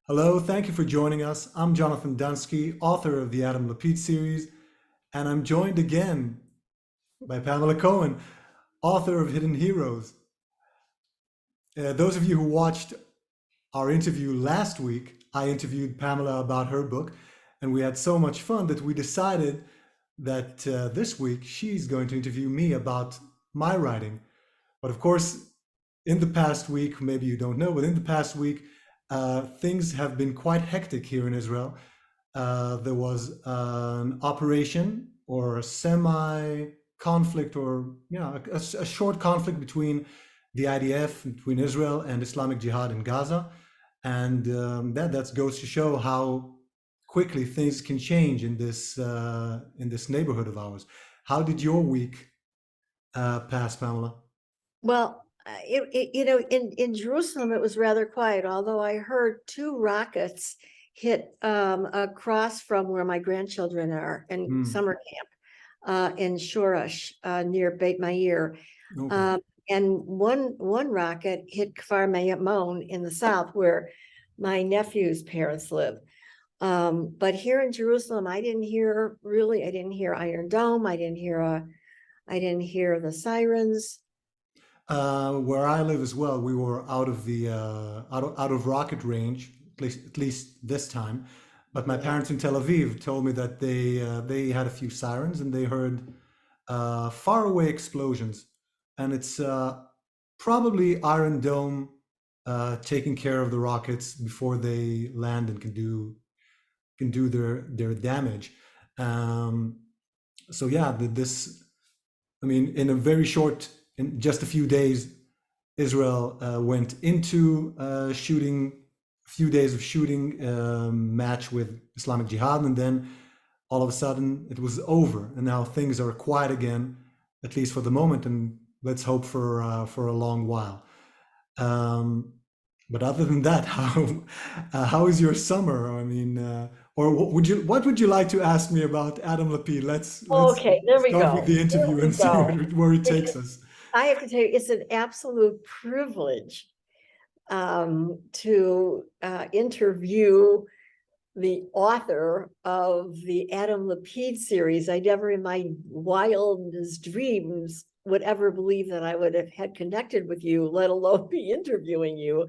Hello, thank you for joining us. I'm Jonathan Dunsky, author of the Adam Lapid series, and I'm joined again by Pamela Cohen, author of Hidden Heroes. Those of you who watched our interview last week, I interviewed Pamela about her book, and we had so much fun that we decided that this week she's going to interview me about my writing. But of course, in the past week, maybe you don't know, but in the past week, things have been quite hectic here in Israel. There was an operation or a semi conflict or a short conflict between the IDF, between Israel and Islamic Jihad in Gaza. And that goes to show how quickly things can change in this neighborhood of ours. How did your week pass, Pamela? Well, in Jerusalem, it was rather quiet, although I heard two rockets hit across from where my grandchildren are in Hmm. summer camp in Shoresh near Beit Meir. Okay. Um, and one rocket hit Kfar Mayamon in the south where my nephew's parents live. But here in Jerusalem, I didn't hear Iron Dome. I didn't hear the sirens. Where I live as well, we were out of the out of rocket range, at least this time. But my Yeah. parents in Tel Aviv told me that they had a few sirens and they heard faraway explosions, and it's probably Iron Dome taking care of the rockets before they land and can do their damage. Um, so yeah, this I mean, in a very short, in just a few days, Israel went into shooting, a few days of shooting match with Islamic Jihad, and then all of a sudden it was over, and now things are quiet again, at least for the moment, and let's hope for a long while. Um, but other than that, how is your summer? I mean, or what would you like to ask me about Adam Lapid? Let's Okay, there we start with go. the There interview and we see go. where it takes Because us. I have to tell you, it's an absolute privilege to interview the author of the Adam Lapid series. I never in my wildest dreams would ever believe that I would have had connected with you, let alone be interviewing you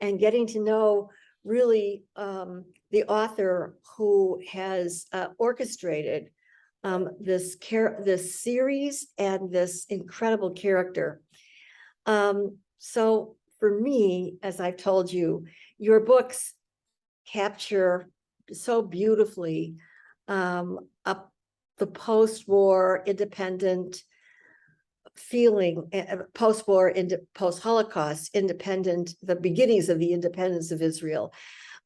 and getting to know really the author who has orchestrated this series and this incredible character. So for me, as I've told you, your books capture so beautifully up the post-war independent feeling, post-war into post-Holocaust independent, the beginnings of the independence of Israel,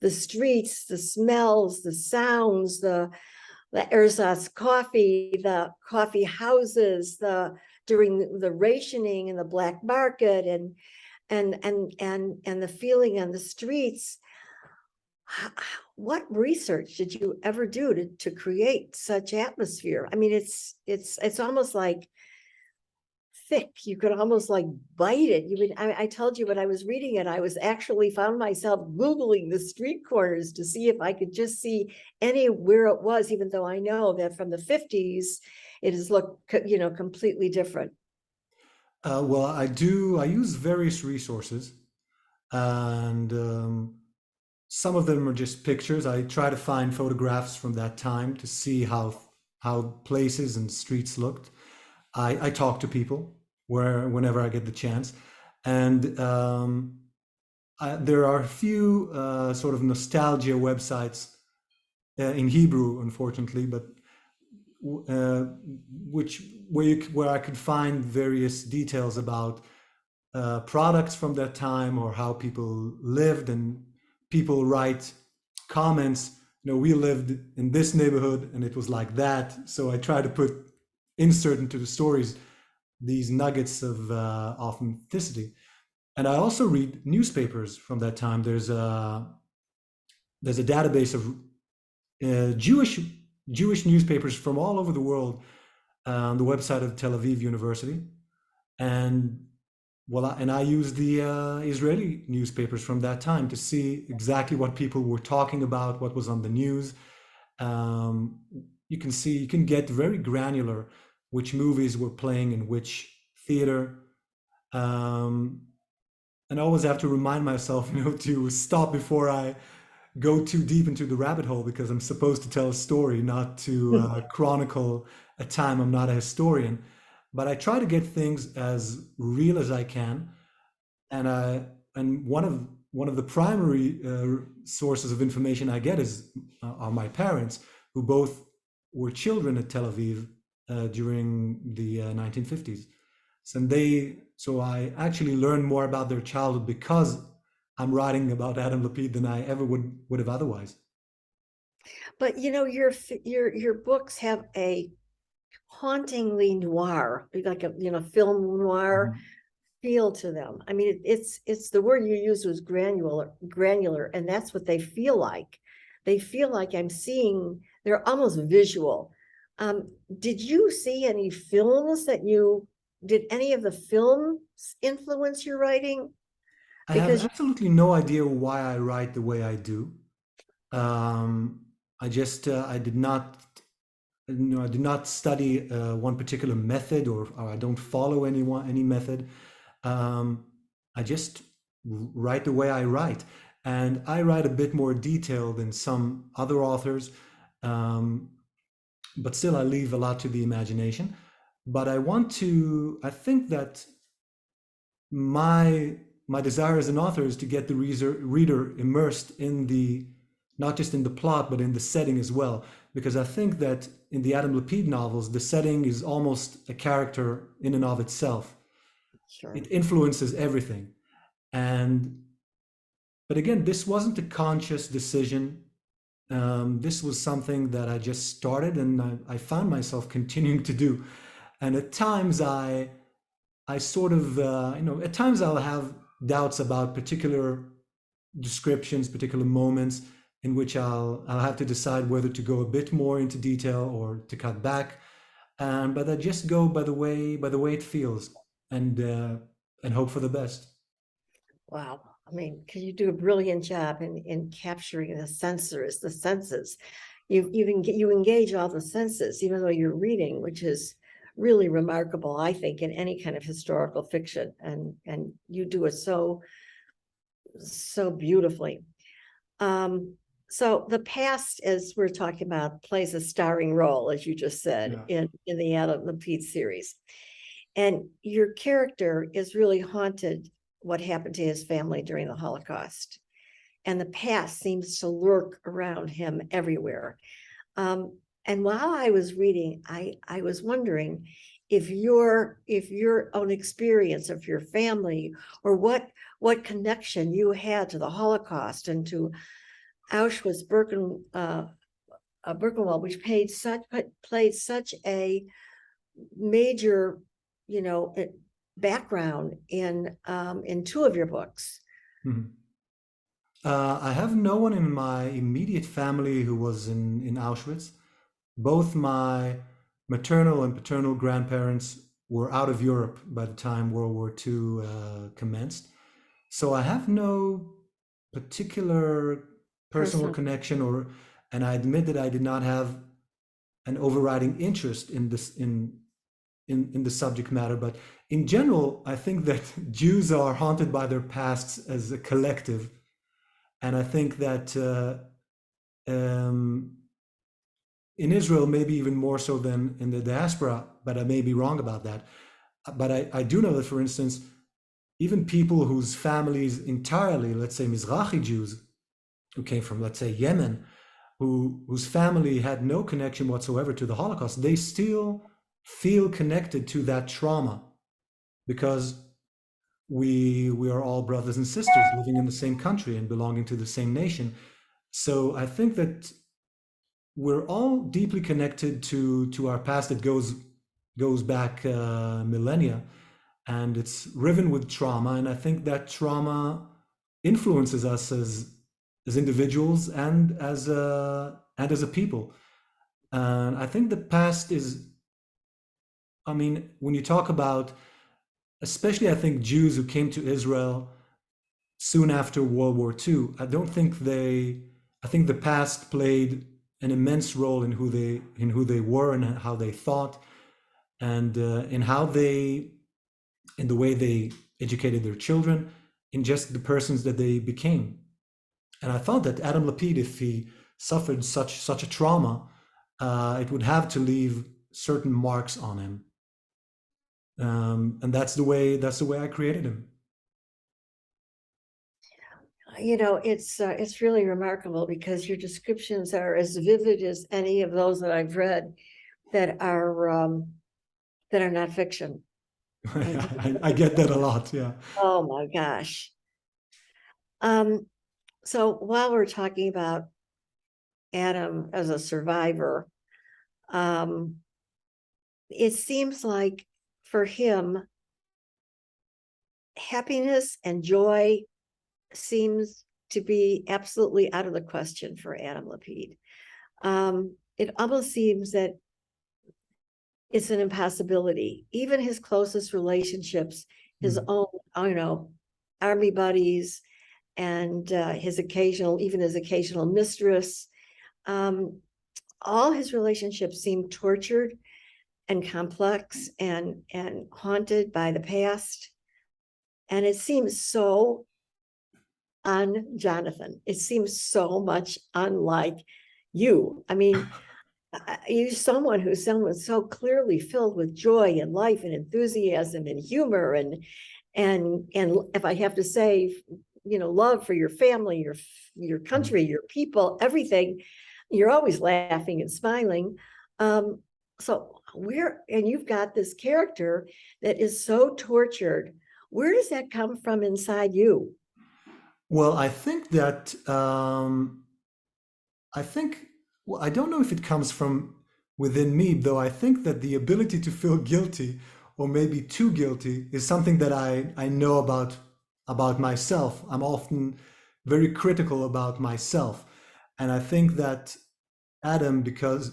the streets, the smells, the sounds, the ersatz coffee, the coffee houses, the during the rationing and the black market and the feeling on the streets. What research did you ever do to create such atmosphere? I mean, it's almost like thick. You could almost like bite it. I told you when I was reading it, I was actually found myself Googling the street corners to see if I could just see anywhere it was, even though I know that from the 50s, it has looked, completely different. Well, I do. I use various resources, and some of them are just pictures. I try to find photographs from that time to see how places and streets looked. I talk to people whenever I get the chance, and there are a few sort of nostalgia websites in Hebrew, unfortunately, but uh, which where I could find various details about products from that time or how people lived, and people write comments. You know, we lived in this neighborhood and it was like that. So I try to insert into the stories these nuggets of authenticity. And I also read newspapers from that time. There's a database of Jewish newspapers from all over the world on the website of Tel Aviv University, and well, and I used the Israeli newspapers from that time to see exactly what people were talking about, what was on the news. Um, you can see, you can get very granular which movies were playing in which theater. Um, and I always have to remind myself, to stop before I go too deep into the rabbit hole, because I'm supposed to tell a story, not to chronicle a time. I'm not a historian, but I try to get things as real as I can. And I and one of the primary sources of information I get is are my parents, who both were children at Tel Aviv during the 1950s. So I actually learned more about their childhood because I'm writing about Adam Lapid than I ever would have otherwise. But your books have a hauntingly noir, like a film noir Mhm. feel to them. I mean, it's the word you used was granular, and that's what they feel like. They feel like I'm seeing. They're almost visual. Did you see any films that you did any of the films influence your writing? I have Because absolutely no idea why I write the way I do. I just I did not I did not study one particular method, or I don't follow any method. Um, I just write the way I write, and I write a bit more detail than some other authors, um, but still I leave a lot to the imagination. But I think that my my desire as an author is to get the reader immersed in the, not just in the plot, but in the setting as well, because I think that in the Adam Lapid novels the setting is almost a character in and of itself. sure. It influences everything. And but again, this wasn't a conscious decision. This was something that I just started, and I found myself continuing to do. And at times I sort of, at times I'll have doubts about particular descriptions, particular moments in which I'll have to decide whether to go a bit more into detail or to cut back. But I just go by the way it feels, and and hope for the best. Wow. I mean, because you do a brilliant job in capturing the senses. You engage all the senses, even though you're reading, which is really remarkable, I think, in any kind of historical fiction. And you do it so beautifully. So the past, as we're talking about, plays a starring role, as you just said, Yeah. in the Adam Lapid series. And your character is really haunted what happened to his family during the Holocaust. And the past seems to lurk around him everywhere. And while I was reading, I was wondering if your own experience of your family, or what connection you had to the Holocaust and to Auschwitz Birkenwald, which played such a major, background in two of your books. Mhm. I have no one in my immediate family who was in Auschwitz. Both my maternal and paternal grandparents were out of Europe by the time World War II commenced. So I have no particular personal Personal. connection, and I admit that I did not have an overriding interest in in the subject matter. But in general, I think that Jews are haunted by their pasts as a collective, and I think that um, in Israel, maybe even more so than in the diaspora, but I may be wrong about that. But I do know that, for instance, even people whose families entirely, let's say Mizrahi Jews, who came from, let's say, Yemen, whose family had no connection whatsoever to the Holocaust, they still feel connected to that trauma, because we are all brothers and sisters living in the same country and belonging to the same nation. So I think that we're all deeply connected to our past that goes back millennia, and it's riven with trauma. And I think that trauma influences us as individuals and as a people. And I think the past is, I mean, when you talk about especially I think Jews who came to Israel soon after World War II. I think the past played an immense role in who they were and how they thought, and in the way they educated their children, in just the persons that they became. And I thought that Adam Lapid, if he suffered such a trauma, it would have to leave certain marks on him, and that's the way I created him. It's really remarkable because your descriptions are as vivid as any of those that I've read that are not fiction. I get that a lot. Yeah. Oh my gosh. So while we're talking about Adam as a survivor, it seems like for him, happiness and joy seems to be absolutely out of the question for Adam Lapid. It almost seems that it's an impossibility. Even his closest relationships, his own, army buddies, and his occasional mistress, all his relationships seem tortured and complex and haunted by the past. And it seems so Jonathan. It seems so much unlike you. I mean, you're someone who's so clearly filled with joy and life and enthusiasm and humor and if I have to say, love for your family, your country, your people, everything. You're always laughing and smiling. So you've got this character that is so tortured. Where does that come from inside you? Well, I think that well, I don't know if it comes from within me, though I think that the ability to feel guilty or maybe too guilty is something that I know about myself. I'm often very critical about myself. And I think that Adam, because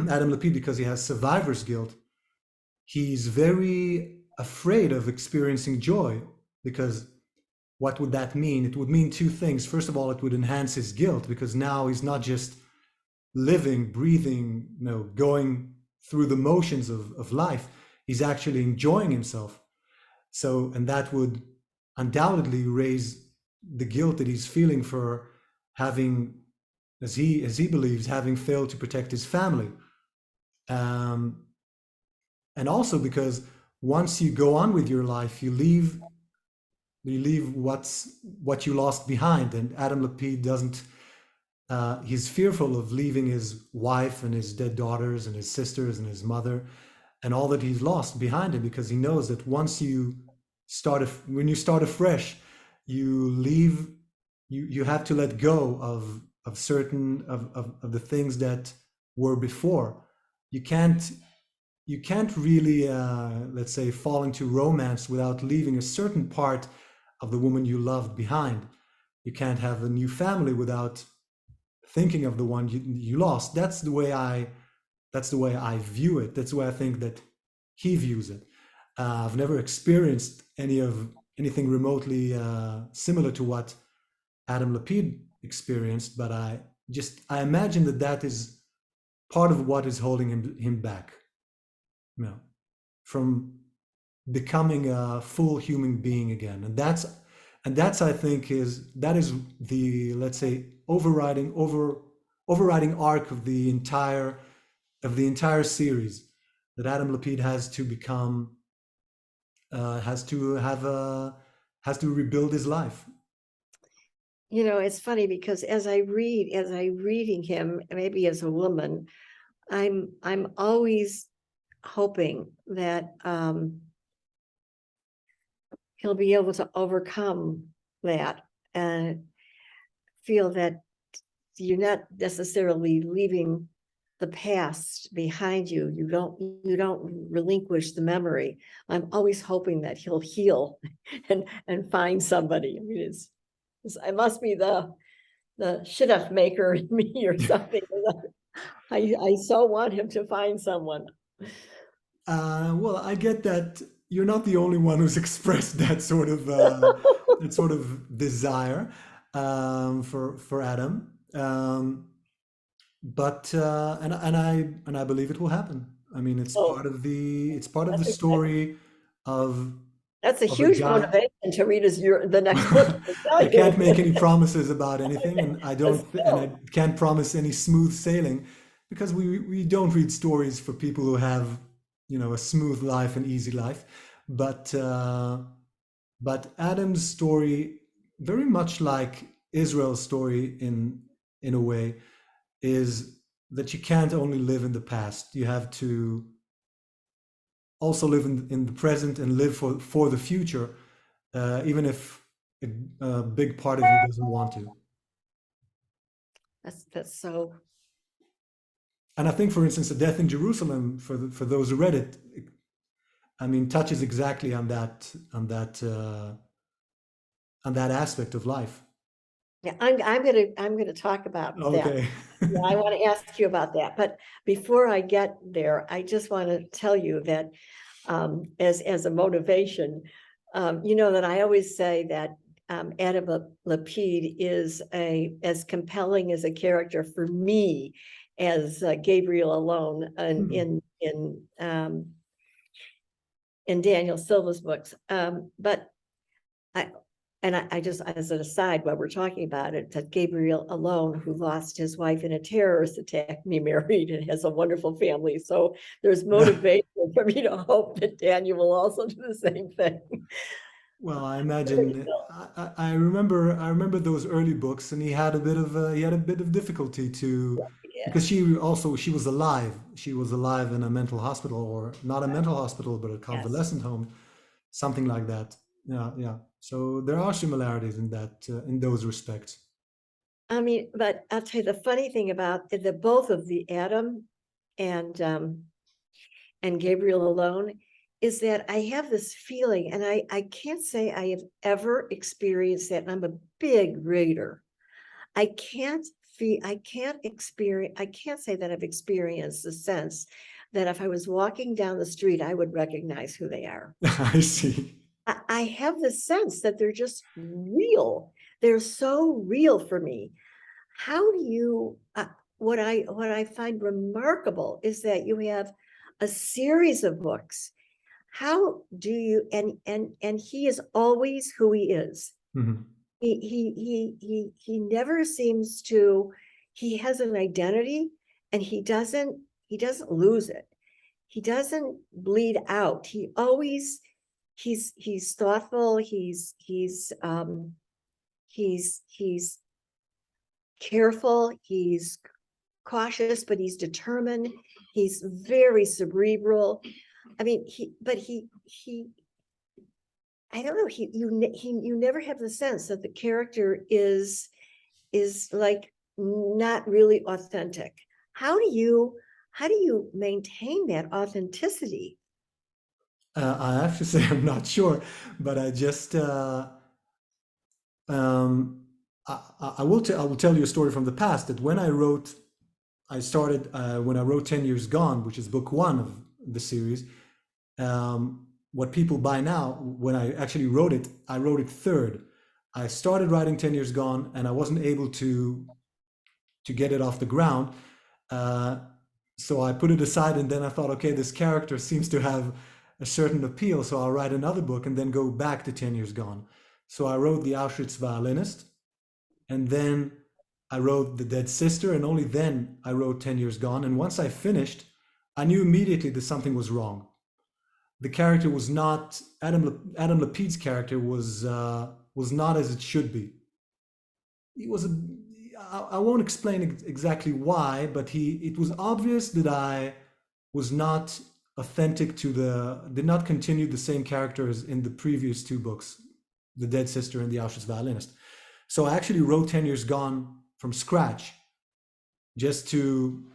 Adam Lapid, because he has survivor's guilt, he's very afraid of experiencing joy, because what would that mean? It would mean two things. First of all, it would enhance his guilt, because now he's not just living, breathing, going through the motions of life. He's actually enjoying himself. So, and that would undoubtedly raise the guilt that he's feeling for having, as he believes, having failed to protect his family. And also because once you go on with your life, you leave what you lost behind. And Adam Lapid doesn't. He's fearful of leaving his wife and his dead daughters and his sisters and his mother and all that he's lost behind him, because he knows that once when you start afresh, you leave. You have to let go of certain of the things that were before. You can't really, let's say, fall into romance without leaving a certain part of the woman you loved behind. You can't have a new family without thinking of the one you lost. That's the way I view it. That's the way I think that he views it. I've never experienced anything remotely similar to what Adam Lapid experienced, but I imagine that is part of what is holding him back, from becoming a full human being again. And that's I think is the, let's say, overriding arc of the entire series, that Adam Lapid has to become, has to rebuild his life. It's funny because as I'm reading him, maybe as a woman, I'm always hoping that he'll be able to overcome that and feel that you're not necessarily leaving the past behind you. You don't relinquish the memory. I'm always hoping that he'll heal and find somebody. I mean, it must be the shidduch maker in me or something. I so want him to find someone. Well, I get that. you're not the only one who's expressed that sort of desire for Adam. But and I believe it will happen. I mean, Oh, it's part of the that's exciting. story of That's a of a huge guy. motivation to read the next book, I tell I can't you. make any promises about anything, and But I still, can't promise any smooth sailing because we don't read stories for people who have, a smooth life and easy life. But Adam's story, very much like Israel's story in a way, is that you can't only live in the past. You have to also live in the present and live for the future, even if a big part of you doesn't want to. that's so. And I think, for instance, the Death in Jerusalem, for those who read it, I mean, touches exactly on that aspect of life. Yeah, I'm gonna talk about that. Okay. Yeah, I want to ask you about that. But before I get there, I just want to tell you that as a motivation, you know that I always say that Adam Lapid is as compelling as a character for me as Gabriel alone Mhm. in Daniel Silva's books. But I I just, as an aside, while we're talking about it, that Gabriel alone, who lost his wife in a terrorist attack, me married and has a wonderful family. So there's motivation for me to hope that Daniel will also do the same thing. Well, I imagine I remember those early books, and he had a bit of difficulty to Yeah, because she was alive. She was alive in a mental hospital, or not a mental hospital, but a yes. convalescent home, something like that. Yeah, yeah. So there are similarities in those respects. I mean, but I'll tell you the funny thing about the both of the Adam and um and Gabriel alone is that I have this feeling, and I can't say I have ever experienced that. And I'm a big reader. I can't say that I've experienced the sense that if I was walking down the street, I would recognize who they are. I see. I have the sense that they're just real. They're so real for me. How do you, what I find remarkable is that you have a series of books. How do you, and he is always who he is. Mhm. He never seems to, he has an identity, and he doesn't lose it. He doesn't bleed out. He always, he's thoughtful. He's careful. He's cautious, but he's determined. He's very cerebral. I mean, I don't know. You never have the sense that the character is like not really authentic. How do you maintain that authenticity? I have to say I'm not sure, but um, I will tell you a story from the past that when I wrote 10 Years Gone, which is book one of the series. What people buy now, when I actually wrote it, I wrote it third. I started writing 10 Years Gone, and I wasn't able to get it off the ground. Uh, so I put it aside, and then I thought, okay, this character seems to have a certain appeal, so I'll write another book and then go back to 10 Years Gone. So I wrote The Auschwitz Violinist, and then I wrote The Dead Sister, and only then I wrote 10 Years Gone. And once I finished, I knew immediately that something was wrong. The character was not Adam Lapid's character was not as it should be. He was a I won't explain exactly why, but he it was obvious that I was not authentic to the did not continue the same characters in the previous two books, The Dead Sister and The Auschwitz Violinist. So I actually wrote 10 Years Gone from scratch just to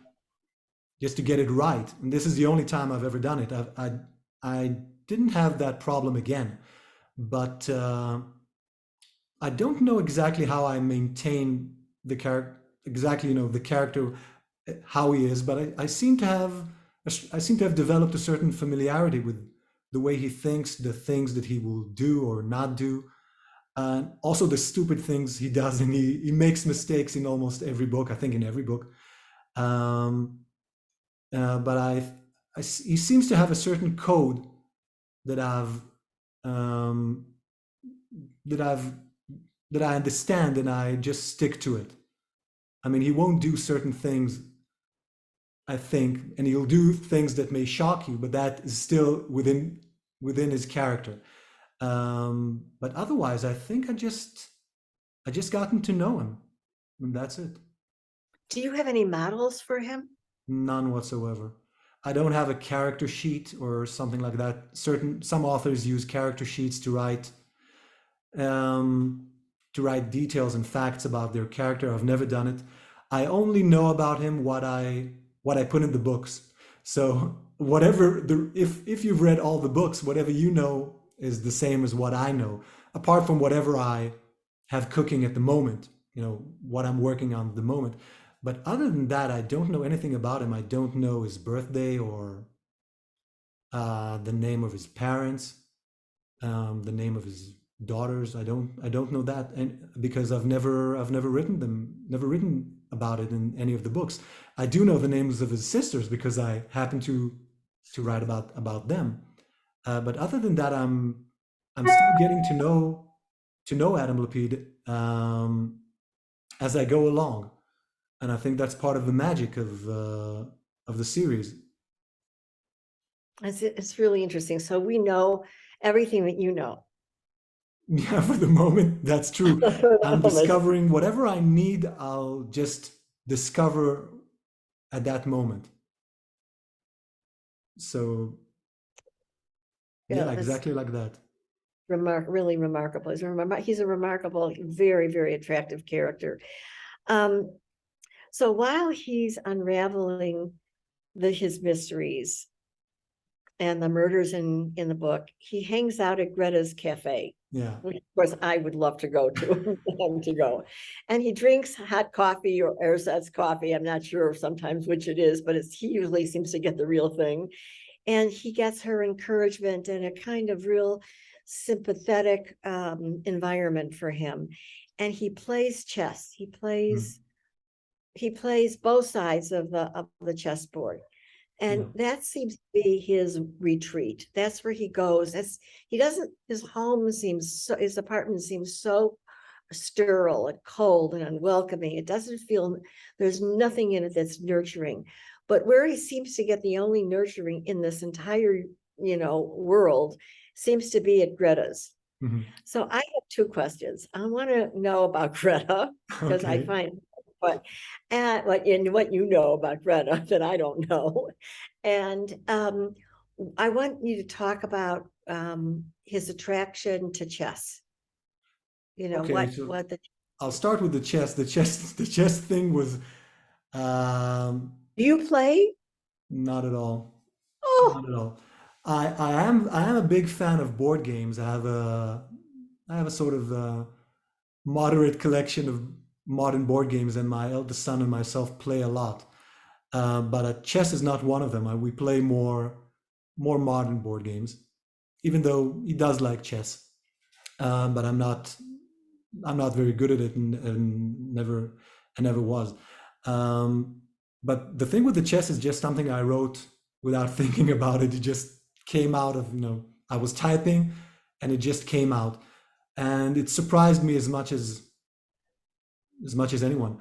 just to get it right. And this is the only time I've ever done it. I didn't have that problem again, but I don't know exactly how I maintain the character exactly. The character how he is, but I seem to have developed a certain familiarity with the way he thinks, the things that he will do or not do, and also the stupid things he does. And he makes mistakes in almost every book, I think in every book. Um, but he seems to have a certain code that um, that I've that I understand, and I just stick to it. I mean, he won't do certain things, I think, and he'll do things that may shock you, but that is still within his character. But otherwise, I think I just gotten to know him, and that's it. Do you have any models for him? None whatsoever. I don't have a character sheet or something like that. Some authors use character sheets um, to write details and facts about their character. I've never done it. I only know about him what I put in the books. So if you've read all the books, whatever you know is the same as what I know, apart from whatever I have cooking at the moment, what I'm working on at the moment. But other than that, I don't know anything about him. I don't know his birthday or the name of his parents, the name of his daughters. I don't know that, and because I've never written about it in any of the books. I do know the names of his sisters because I happen to write about them. But other than that, I'm still getting to know Adam Lapid as I go along, and I think that's part of the magic of the series. It's really interesting. So we know everything that you know. Yeah, for the moment, that's true. I'm discovering whatever I need, I'll just discover at that moment. So, Yeah, yeah, that's exactly like that. really remarkable. He's a remarkable, very, very attractive character. So while he's unraveling his mysteries and the murders in the book, he hangs out at Greta's cafe, Yeah. which of course I would love to go to. And he drinks hot coffee or ersatz coffee. I'm not sure sometimes which it is, but he usually seems to get the real thing. And he gets her encouragement and a kind of real sympathetic environment for him. And he plays chess. He Mm. plays both sides of the chessboard. Yeah. And that seems to be his retreat. That's where he goes. His apartment seems so sterile and cold and unwelcoming. It doesn't feel, there's nothing in it that's nurturing. But where he seems to get the only nurturing in this entire, world seems to be at Greta's. Mhm. So I have two questions. I want to know about Greta because I Okay. find what you know about Greta that I don't know. And I want you to talk about his attraction to chess. Okay. So What the I'll start with the chess. The chess thing was do you play? not at all. Oh, Not at all. I am a big fan of board games. I have a sort of moderate collection of modern board games, and my eldest son and myself play a lot. But chess is not one of them. We play more modern board games, even though he does like chess. But I'm not very good at it, and never was. Um, but the thing with the chess is just something I wrote without thinking about it. It just came out of, I was typing and it just came out. And it surprised me as much as anyone.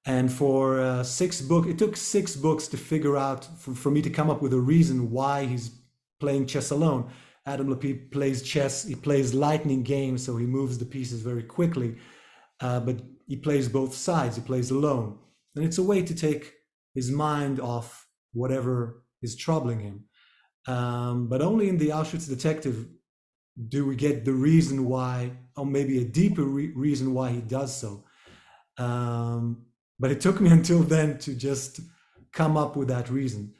And for it took 6 books to figure out, for me to come up with a reason why he's playing chess alone. Adam Lapid plays chess. He plays lightning games, so he moves the pieces very quickly. But he plays both sides. He plays alone, and it's a way to take his mind off whatever is troubling him. But only in the Auschwitz Detective do we get the reason why, or maybe a deeper reason why he does so. Um, but it took me until then to just come up with that reason.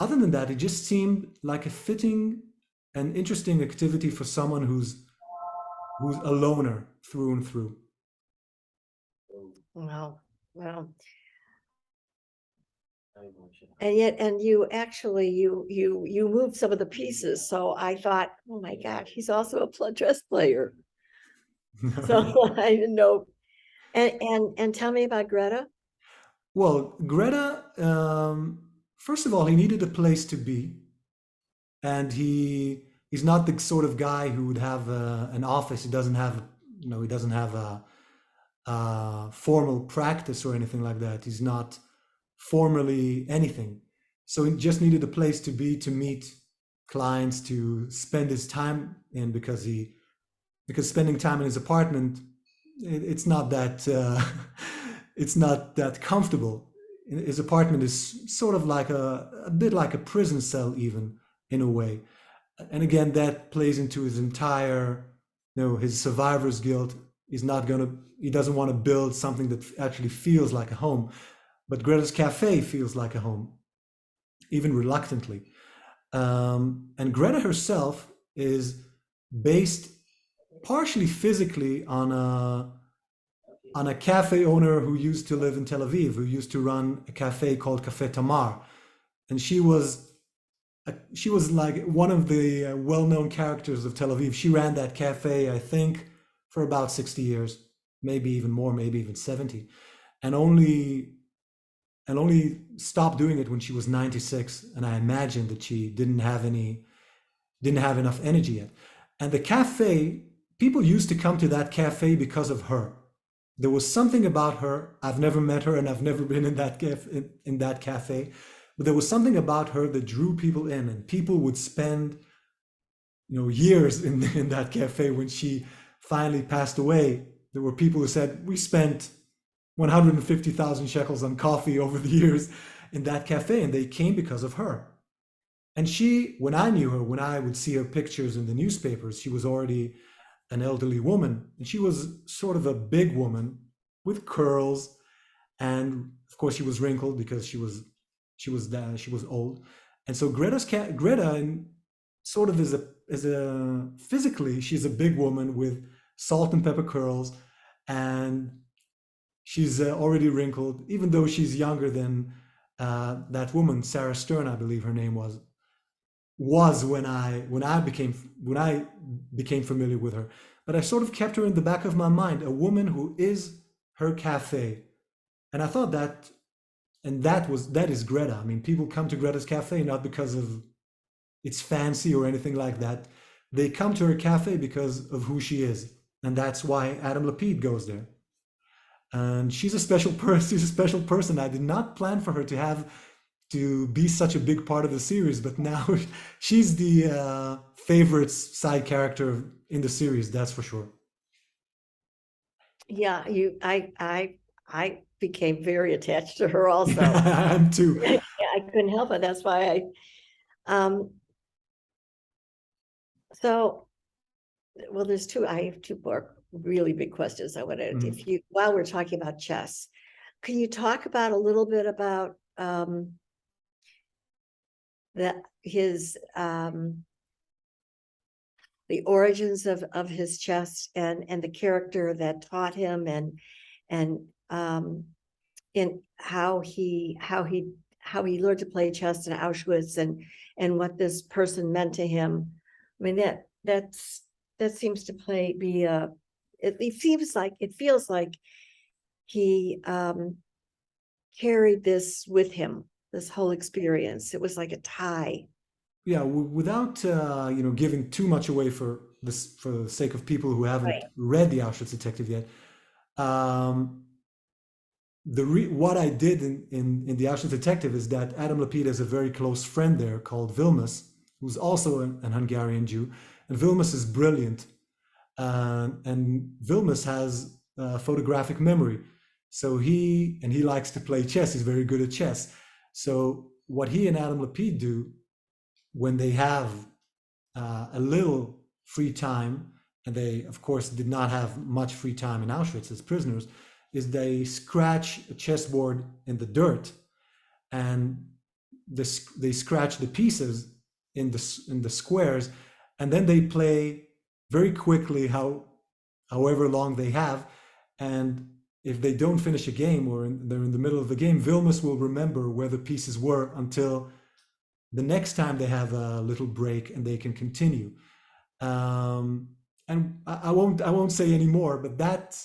Other than that, it just seemed like a fitting and interesting activity for someone who's a loner through and through. well, well. And yet, and you actually, you moved some of the pieces. So I thought, oh my God, he's also a chess player. So I didn't know. And tell me about Greta. Well, Greta, first of all, he needed a place to be, and he's not the sort of guy who would have an office. He doesn't have, he doesn't have a formal practice or anything like that. He's not formally anything. So he just needed a place to be, to meet clients, to spend his time in, because spending time in his apartment, it's not that it's not that comfortable. His apartment is sort of like a bit like a prison cell, even in a way. And again, that plays into his entire, his survivor's guilt. He doesn't want to build something that actually feels like a home. But Greta's Cafe feels like a home, even reluctantly. And Greta herself is based partially physically on a cafe owner who used to live in Tel Aviv, who used to run a cafe called Cafe Tamar. And she was like one of the well-known characters of Tel Aviv. She ran that cafe, I think, for about 60 years, maybe even more, maybe even 70, and only stopped doing it when she was 96. And I imagine that she didn't have enough energy yet. And the cafe, people used to come to that cafe because of her. There was something about her. I've never met her, and I've never been in that cafe, but there was something about her that drew people in, and people would spend, years in that cafe. When she finally passed away, there were people who said, we spent 150,000 shekels on coffee over the years in that cafe, and they came because of her. And when I knew her, when I would see her pictures in the newspapers, she was already an elderly woman, and she was sort of a big woman with curls, and of course she was wrinkled because she was old. And so Greta, and sort of is a physically, she's a big woman with salt and pepper curls, and she's already wrinkled, even though she's younger than that woman, Sarah Stern, I believe her name was when I became familiar with her. But I sort of kept her in the back of my mind, a woman who is her cafe. And I thought that is Greta. I mean, people come to Greta's Cafe not because of it's fancy or anything like that. They come to her cafe because of who she is. And that's why Adam Lapid goes there. And she's a special person. She's a special person. I did not plan for her to be such a big part of the series, but now she's the favorite side character in the series, that's for sure. Yeah, I became very attached to her also. I'm too. Yeah, I couldn't help it. That's why I have two more really big questions I wanted. While we're talking about chess, can you talk about a little bit about the origins of his chess and the character that taught him and in how he learned to play chess in Auschwitz and what this person meant to him. I mean, that seems to be it feels like he carried this with him, this whole experience. It was like a tie. Yeah, without giving too much away for the sake of people who haven't read the Auschwitz Detective yet. What I did in the Auschwitz Detective is that Adam Lapid has a very close friend there called Vilmos, who's also an Hungarian Jew, and Vilmos is brilliant, and Vilmos has photographic memory, so he likes to play chess. He's very good at chess. So what he and Adam Lapid do when they have a little free time, and they of course did not have much free time in Auschwitz as prisoners, is they scratch a chessboard in the dirt, and they scratch the pieces in the squares, and then they play very quickly, however long they have, and if they don't finish a game or they're in the middle of the game, Vilmos will remember where the pieces were until the next time they have a little break and they can continue. And I won't say any more, but that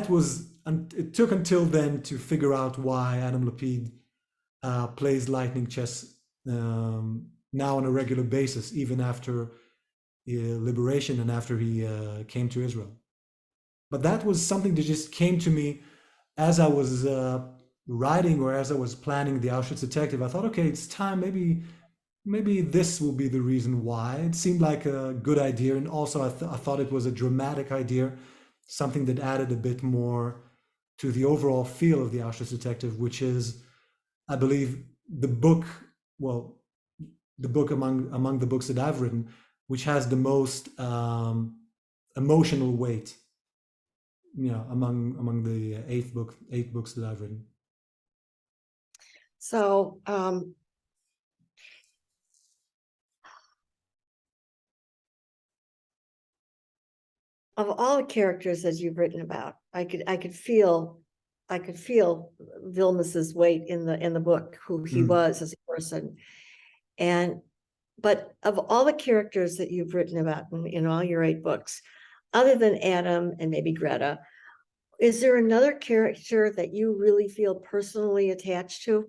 was, it took until then to figure out why Adam Lapid plays lightning chess now on a regular basis, even after liberation and after he came to Israel. But that was something that just came to me as I was writing or as I was planning the Auschwitz Detective. I thought, okay, it's time. Maybe this will be the reason why. It seemed like a good idea, and also I thought it was a dramatic idea, something that added a bit more to the overall feel of the Auschwitz Detective, which is, I believe, the book among the books that I've written, which has the most emotional weight, among the eight books that I've written. So of all the characters that you've written about, I could feel Vilmos's weight in the book, who he was as a person. But of all the characters that you've written about in all your 8 books, other than Adam and maybe Greta, is there another character that you really feel personally attached to?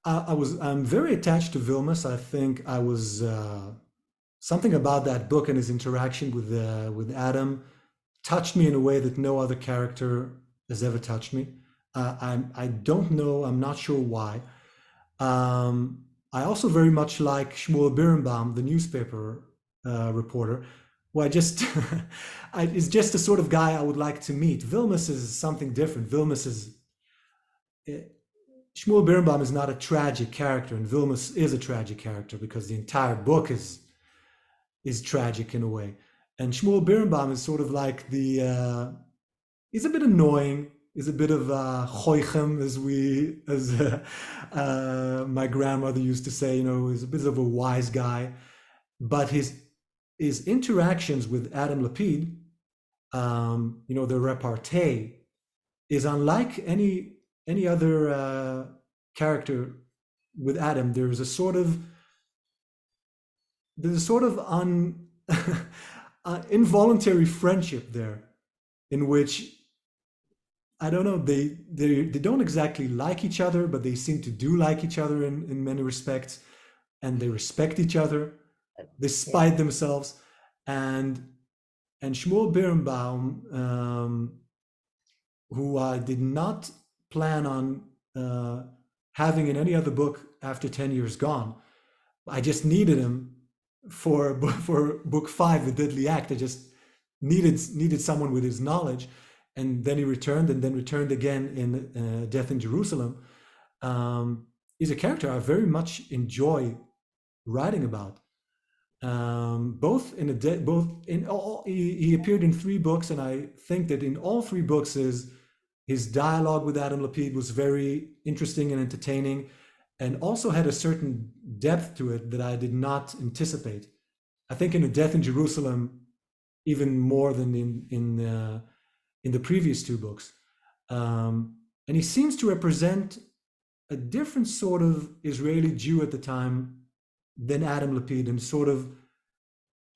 I'm very attached to Vilmos. I think I was something about that book and his interaction with Adam touched me in a way that no other character has ever touched me. I don't know. I'm not sure why. I also very much like Shmuel Birnbaum, the newspaper reporter, who I just is just the sort of guy I would like to meet. Vilmos is something different. Shmuel Birnbaum is not a tragic character, and Vilmos is a tragic character because the entire book is tragic in a way. And Shmuel Birnbaum is sort of like he's a bit annoying. He's a bit of choichem, as my grandmother used to say. He's a bit of a wise guy, but his interactions with Adam Lapid, the repartee, is unlike any other character with Adam. There's a sort of involuntary friendship there, in which, I don't know, they don't exactly like each other, but they seem to do like each other in many respects, and they respect each other despite themselves. And Shmuel Birnbaum, who I did not plan on having in any other book after 10 years gone. I just needed him for book 5, The Deadly Act. I just needed someone with his knowledge. And then he returned, and then returned again in Death in Jerusalem. He's a character I very much enjoy writing about. He appeared in 3 books, and I think that in all 3 books his dialogue with Adam Lapid was very interesting and entertaining, and also had a certain depth to it that I did not anticipate. I think in A Death in Jerusalem, even more than in the previous 2 books. And he seems to represent a different sort of Israeli Jew at the time than Adam Lapid, and sort of,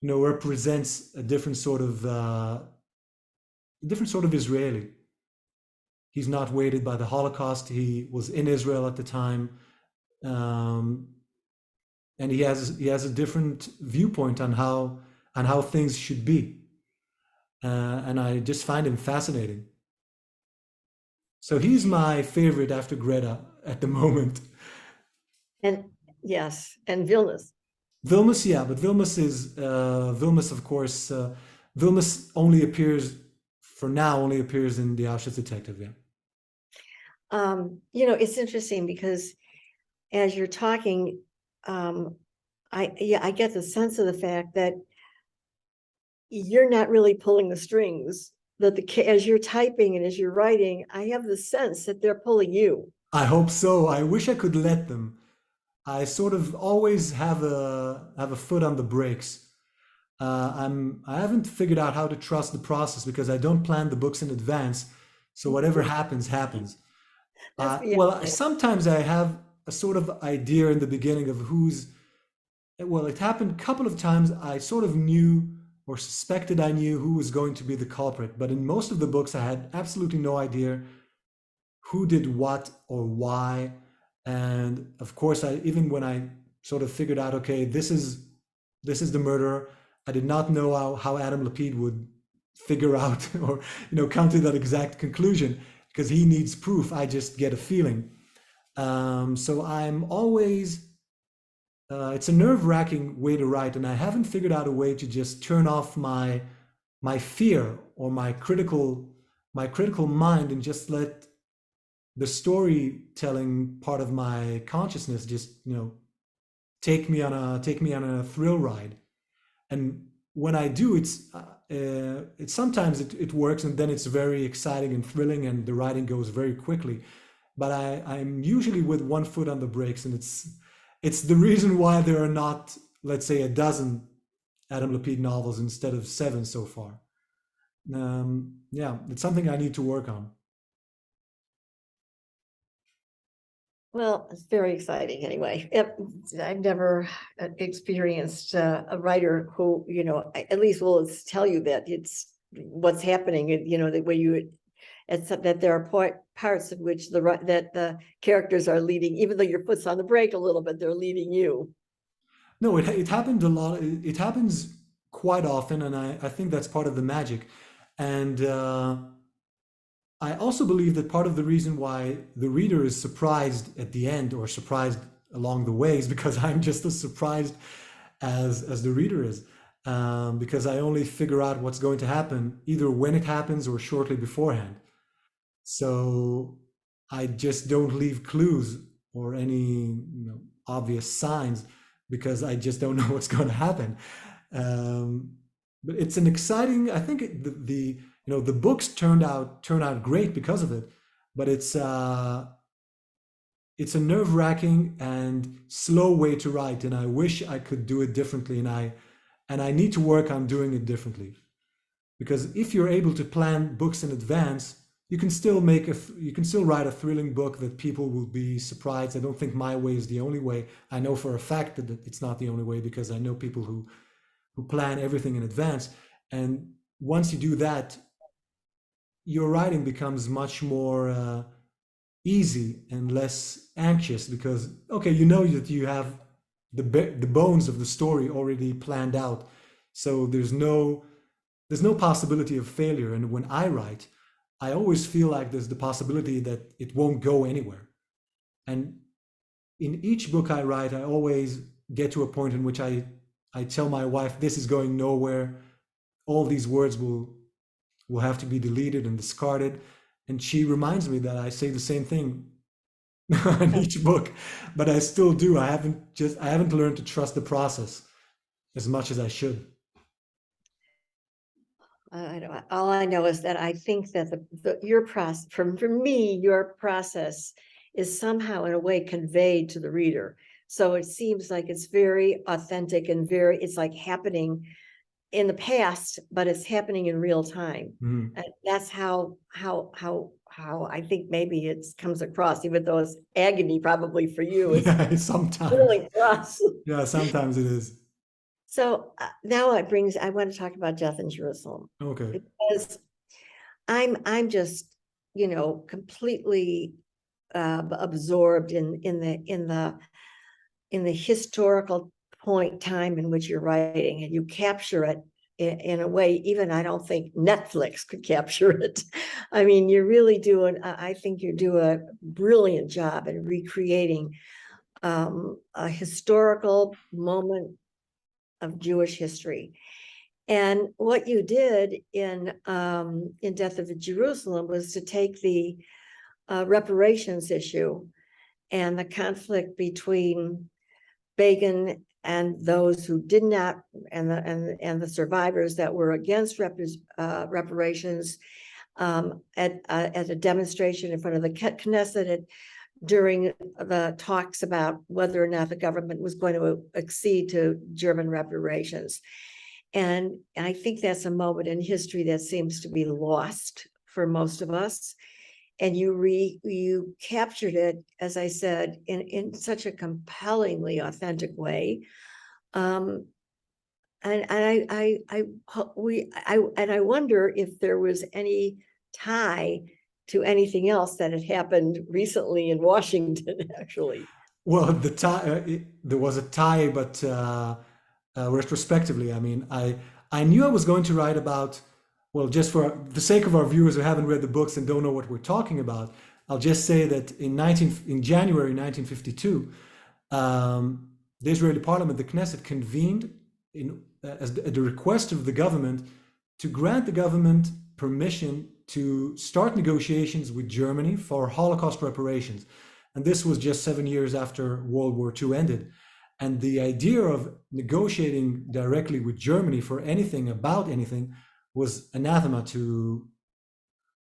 represents a different sort of Israeli. He's not weighted by the Holocaust. He was in Israel at the time, and he has a different viewpoint on how things should be. And I just find him fascinating. So he's my favorite after Greta at the moment. And yes, and Vilmos. Vilmos, yeah, but Vilmos, of course, Vilmos only appears in the Auschwitz Detective, yeah. It's interesting because as you're talking, I get the sense of the fact that you're not really pulling the strings, that as you're typing and as you're writing, I have the sense that they're pulling you. I hope so. I wish I could let them. I sort of always have a foot on the brakes. I haven't figured out how to trust the process because I don't plan the books in advance. So whatever happens, happens. That's Well, beyond. sometimes I have a sort of idea in the beginning of who's, well, it happened a couple of times. I sort of knew or suspected I knew who was going to be the culprit, but in most of the books, I had absolutely no idea who did what or why. And of course, even when I sort of figured out, okay, this is the murderer, I did not know how Adam Lapid would figure out or come to that exact conclusion because he needs proof. I just get a feeling. So I'm always it's a nerve-wracking way to write, and I haven't figured out a way to just turn off my fear or my critical mind and just let the storytelling part of my consciousness just take me on a thrill ride. And when I do, it's sometimes it works, and then it's very exciting and thrilling, and the writing goes very quickly. But I'm usually with one foot on the brakes, and it's the reason why there are not, let's say, a dozen Adam Lapid novels instead of 7 so far. Yeah, it's something I need to work on. Well, it's very exciting anyway. I've never experienced a writer who, at least will tell you that it's what's happening, and that where that there are parts of which that the characters are leading, even though your foot's on the brake a little bit, they're leading you. No, it happened a lot. It happens quite often, and I think that's part of the magic. And I also believe that part of the reason why the reader is surprised at the end or surprised along the way is because I'm just as surprised as the reader is. Because I only figure out what's going to happen either when it happens or shortly beforehand. So I just don't leave clues or any obvious signs because I just don't know what's going to happen. Um, but it's an exciting. I think the books turn out great because of it. But it's a nerve-wracking and slow way to write, and I wish I could do it differently. And I need to work on doing it differently. Because if you're able to plan books in advance, you can still write a thrilling book that people will be surprised. I don't think my way is the only way. I know for a fact that it's not the only way because I know people who plan everything in advance. And once you do that, your writing becomes much more easy and less anxious because okay, you know that you have the bones of the story already planned out, so there's no possibility of failure. And when I write, I always feel like there's the possibility that it won't go anywhere. And in each book I write, I always get to a point in which I tell my wife, this is going nowhere. All these words will have to be deleted and discarded. And she reminds me that I say the same thing in each book, but I still do. I haven't learned to trust the process as much as I should. I don't, all I know is that I think that your process, for me, your process is somehow in a way conveyed to the reader. So it seems like it's very authentic and it's like happening in the past, but it's happening in real time. Mhm. And that's how I think maybe it comes across, even though it's agony probably for you, it's Yeah, sometimes. thrilling for us. Yeah, sometimes it is. So now I want to talk about Death in Jerusalem, Okay. because I'm just, completely absorbed in the historical time in which you're writing, and you capture it in a way even I don't think Netflix could capture it. I mean, you're really doing, I think you do a brilliant job in recreating a historical moment of Jewish history. And what you did in Death of Jerusalem was to take the reparations issue and the conflict between Begin and those who did not, and the survivors that were against reparations at a demonstration in front of the Knesset during the talks about whether or not the government was going to accede to German reparations. And I think that's a moment in history that seems to be lost for most of us. And you captured it, as I said, in such a compellingly authentic way. And I wonder if there was any tie to anything else that had happened recently in Washington, actually. Well, there was a tie, but retrospectively, I mean, I knew I was going to write about. Well, just for the sake of our viewers who haven't read the books and don't know what we're talking about, I'll just say that in January 1952, the Israeli Parliament, the Knesset, convened at the request of the government to grant the government permission to start negotiations with Germany for Holocaust reparations. And this was just 7 years after World War II ended. And the idea of negotiating directly with Germany for anything about anything was anathema to,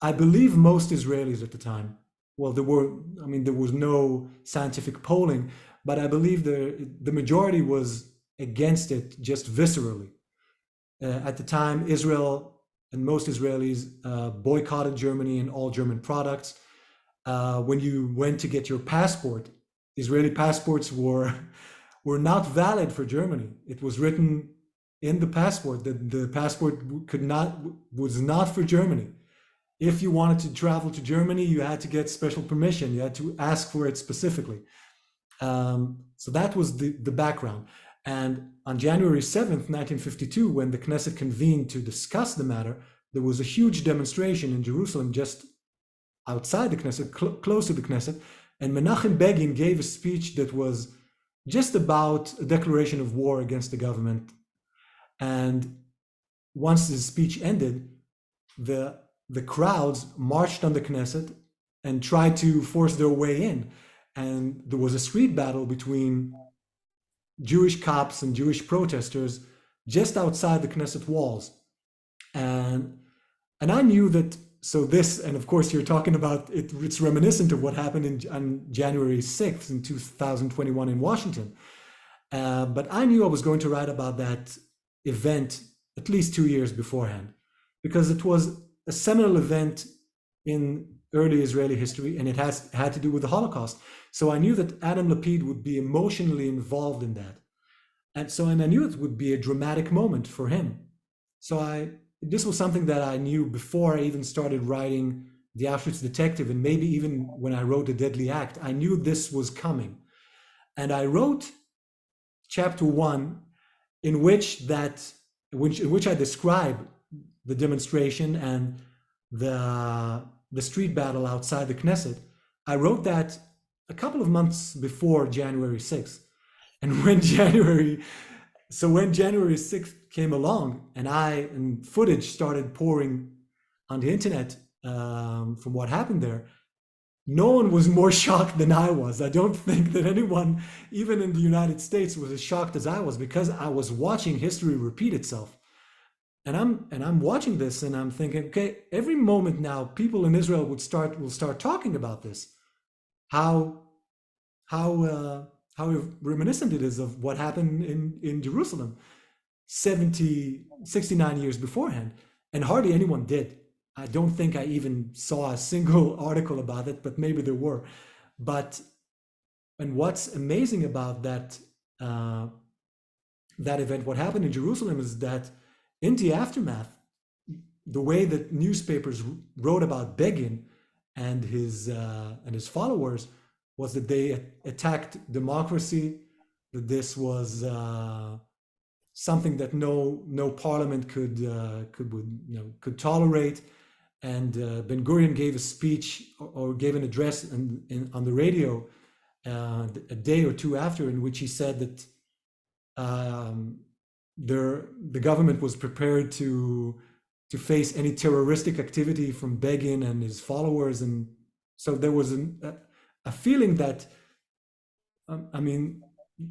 I believe, most Israelis at the time. Well, there was no scientific polling, but I believe the majority was against it just viscerally. At the time, Israel and most Israelis boycotted Germany and all German products. When you went to get your passport, Israeli passports were not valid for Germany. It was written in the passport that the passport was not for Germany. If you wanted to travel to Germany, you had to get special permission. You had to ask for it specifically. So that was the background. And on January 7th, 1952, when the Knesset convened to discuss the matter, there was a huge demonstration in Jerusalem, just outside the Knesset, close to the Knesset. And Menachem Begin gave a speech that was just about a declaration of war against the government. And once the speech ended, the crowds marched on the Knesset and tried to force their way in. And there was a street battle between Jewish cops and Jewish protesters just outside the Knesset walls. And I knew that, so this, and of course you're talking about, it's reminiscent of what happened on January 6th in 2021 in Washington. But I knew I was going to write about that event at least 2 years beforehand, because it was a seminal event in early Israeli history, and it had to do with the Holocaust. So I knew that Adam Lapid would be emotionally involved in that. And I knew it would be a dramatic moment for him. So this was something that I knew before I even started writing The Auschwitz Detective, and maybe even when I wrote The Deadly Act, I knew this was coming. And I wrote chapter 1 in which I describe the demonstration and the street battle outside the Knesset. I wrote that a couple of months before January 6th. And when January 6th came along and footage started pouring on the internet from what happened there, no one was more shocked than I was. I don't think that anyone, even in the United States, was as shocked as I was, because I was watching history repeat itself. And I'm watching this and I'm thinking, okay, every moment now, people in Israel will start talking about this. How reminiscent it is of what happened in Jerusalem 69 years beforehand. And hardly anyone did. I don't think I even saw a single article about it, but maybe there were. And what's amazing about that event, what happened in Jerusalem, is that in the aftermath, the way that newspapers wrote about Begin and his followers was that they attacked democracy, that this was something that no parliament could tolerate. And Ben Gurion gave a speech or gave an address on the radio a day or two after, in which he said that the government was prepared to face any terroristic activity from Begin and his followers. And so there was a feeling that,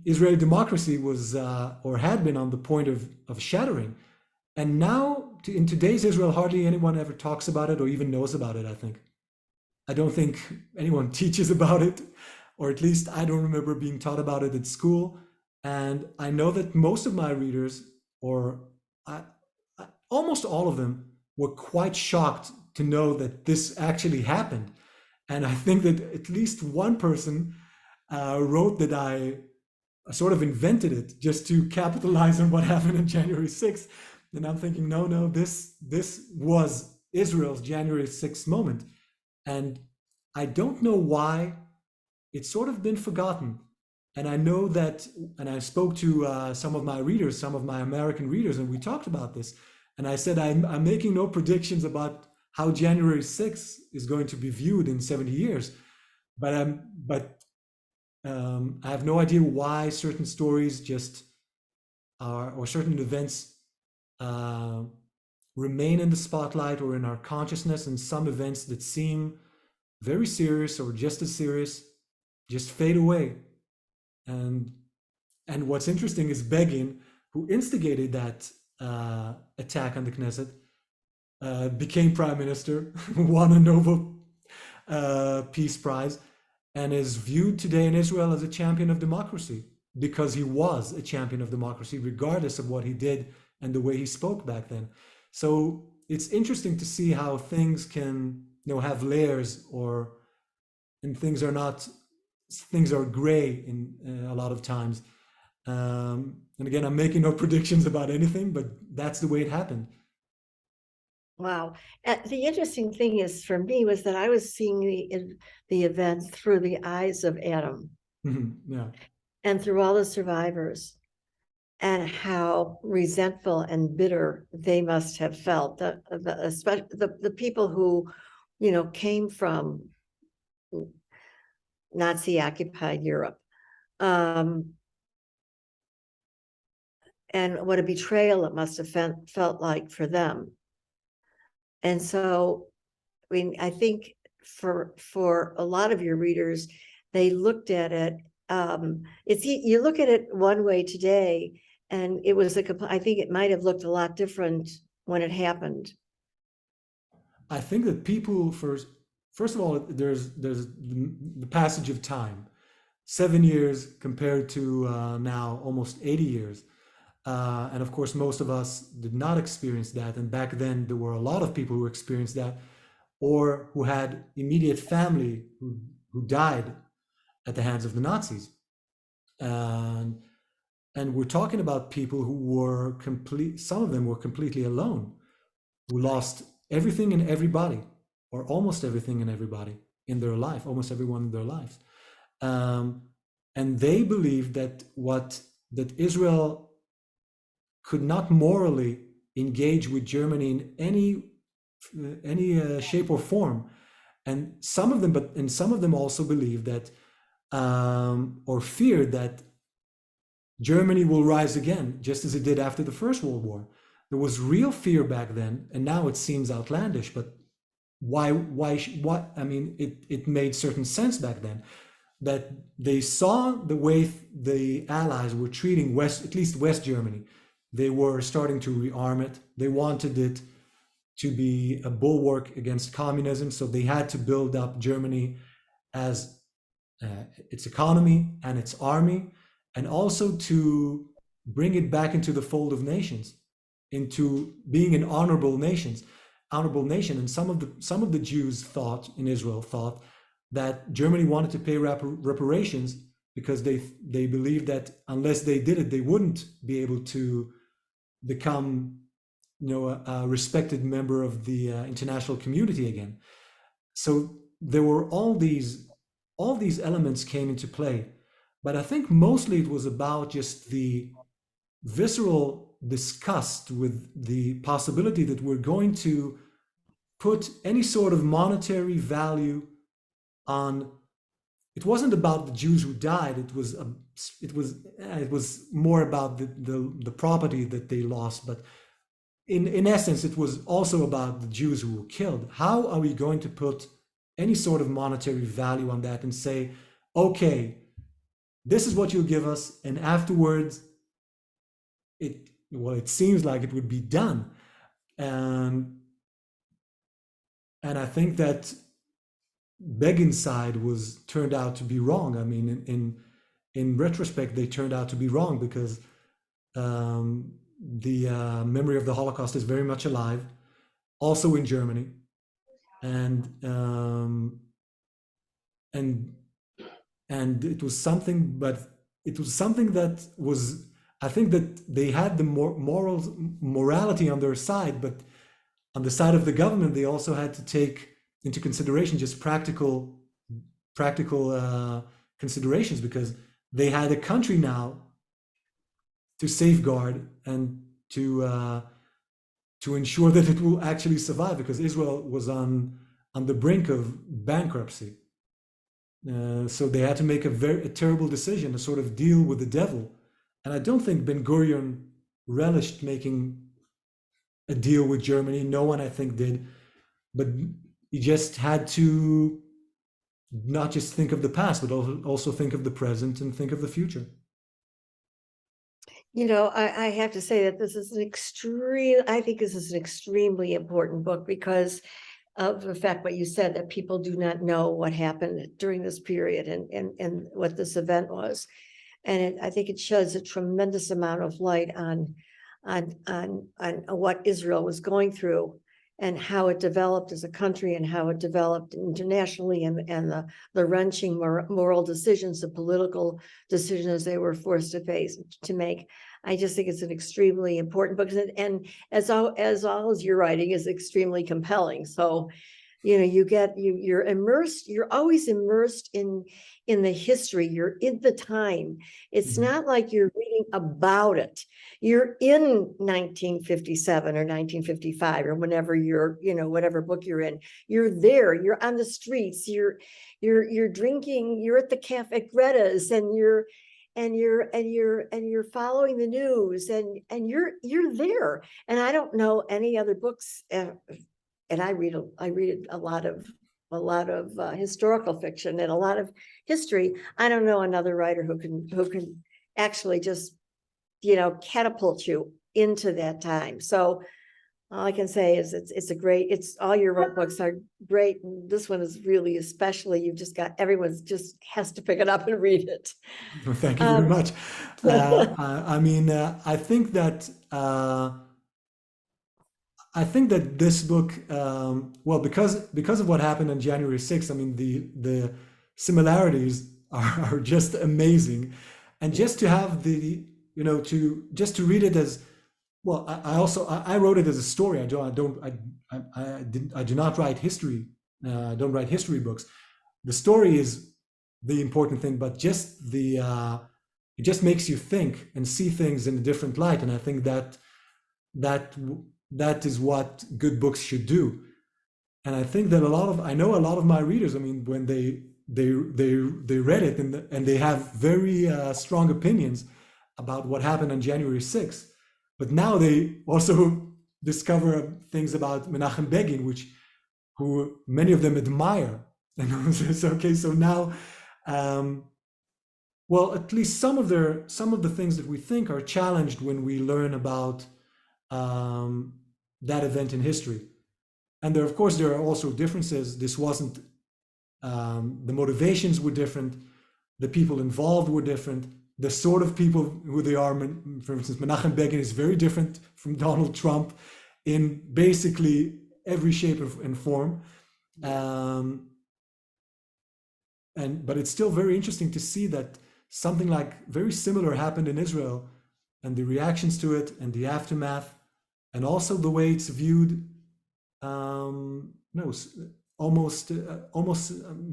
Israeli democracy was or had been on the point of shattering. And now, in today's Israel, hardly anyone ever talks about it or even knows about it, I think. I don't think anyone teaches about it, or at least I don't remember being taught about it at school. And I know that most of my readers, almost all of them, were quite shocked to know that this actually happened. And I think that at least one person wrote that I sort of invented it just to capitalize on what happened on January 6th. And I'm thinking, no, this was Israel's January 6th moment. And I don't know why it's sort of been forgotten. And I know that, and I spoke to some of my readers, some of my American readers, and we talked about this. And I said, I'm making no predictions about how January 6th is going to be viewed in 70 years. But I have no idea why certain stories just are, or certain events remain in the spotlight or in our consciousness, and some events that seem very serious or just as serious just fade away. And what's interesting is Begin, who instigated that attack on the Knesset, became prime minister, won a Nobel Peace Prize, and is viewed today in Israel as a champion of democracy, because he was a champion of democracy, regardless of what he did and the way he spoke back then. So it's interesting to see how things can, have layers, and things are gray in a lot of times. And again, I'm making no predictions about anything, but that's the way it happened. Wow. And the interesting thing is, for me, was that I was seeing the event through the eyes of Adam. Yeah. And through all the survivors, and how resentful and bitter they must have felt. Especially the people who, came from Nazi-occupied Europe. And what a betrayal it must have felt like for them. And so, I think for a lot of your readers, they looked at it. You look at it one way today, and it was I think it might have looked a lot different when it happened. I think that people first of all, there's the passage of time, 7 years compared to now almost 80 years. And of course, most of us did not experience that. And back then, there were a lot of people who experienced that, or who had immediate family who died at the hands of the Nazis. And we're talking about people who were some of them were completely alone, who lost everything and everybody, or almost everything and everybody in their life, almost everyone in their lives. And they believed that Israel could not morally engage with Germany in any shape or form. And some of them also believed that, or feared that, Germany will rise again, just as it did after the First World War. There was real fear back then, and now it seems outlandish, but why, what, it made certain sense back then, that they saw the way the Allies were treating at least West Germany. They were starting to rearm it. They wanted it to be a bulwark against communism, so they had to build up Germany as its economy and its army, and also to bring it back into the fold of nations, into being an honorable nation. And some of the Jews in Israel thought that Germany wanted to pay reparations, because they believed that unless they did it, they wouldn't be able to become, a respected member of the international community again. So there were all these elements came into play. But I think mostly it was about just the visceral disgust with the possibility that we're going to put any sort of monetary value on. It wasn't about the Jews who died. It was more about the property that they lost. But in essence, it was also about the Jews who were killed. How are we going to put any sort of monetary value on that and say, okay, this is what you'll give us, and afterwards, it seems like it would be done, and I think that Begin's side turned out to be wrong. In retrospect, they turned out to be wrong, because the memory of the Holocaust is very much alive, also in Germany, and um, and and it was something, but it was something that was, I think that they had the morality on their side, but on the side of the government, they also had to take into consideration just practical considerations, because they had a country now to safeguard and to ensure that it will actually survive, because Israel was on the brink of bankruptcy. So they had to make a terrible decision, a sort of deal with the devil. And I don't think Ben Gurion relished making a deal with Germany. No one, I think, did. But he just had to not just think of the past, but also think of the present and think of the future. You know, I have to say that this is I think this is an extremely important book because of the fact what you said, that people do not know what happened during this period and what this event was. And I think it sheds a tremendous amount of light on what Israel was going through and how it developed as a country and how it developed internationally, and the wrenching moral decisions, the political decisions they were forced to make. I just think it's an extremely important book, and as all as your writing is extremely compelling. So, you know, you're immersed, you're always immersed in the history, you're in the time. It's not like you're reading about it. You're in 1957 or 1955 or whenever whatever book you're in. You're there, you're on the streets, you're drinking, you're at the cafe at Greta's, and you're following the news, and you're there. And I don't know any other books, and I read a lot of historical fiction and a lot of history. I don't know another writer who can actually just, catapult you into that time. So all I can say is it's all your books are great. This one is really, especially, you've just got, everyone's just has to pick it up and read it. Well, thank you very much. I think that this book, well, because of what happened on January 6th, I mean, the similarities are just amazing, and just to have to read it as well. I wrote it as a story. I do not write history. I don't write history books. The story is the important thing, but just it just makes you think and see things in a different light, and I think that is what good books should do. And I think that I know a lot of my readers, I mean, when they read it and they have very strong opinions about what happened on January 6th, but now they also discover things about Menachem Begin, who many of them admire. And it's okay, so now, well, at least some of the things that we think are challenged when we learn about that event in history. And there are also differences. This wasn't, the motivations were different, the people involved were different, the sort of people who they are. For instance, Menachem Begin is very different from Donald Trump in basically every shape and form. But it's still very interesting to see that something like very similar happened in Israel, and the reactions to it and the aftermath, and also the way it's viewed, almost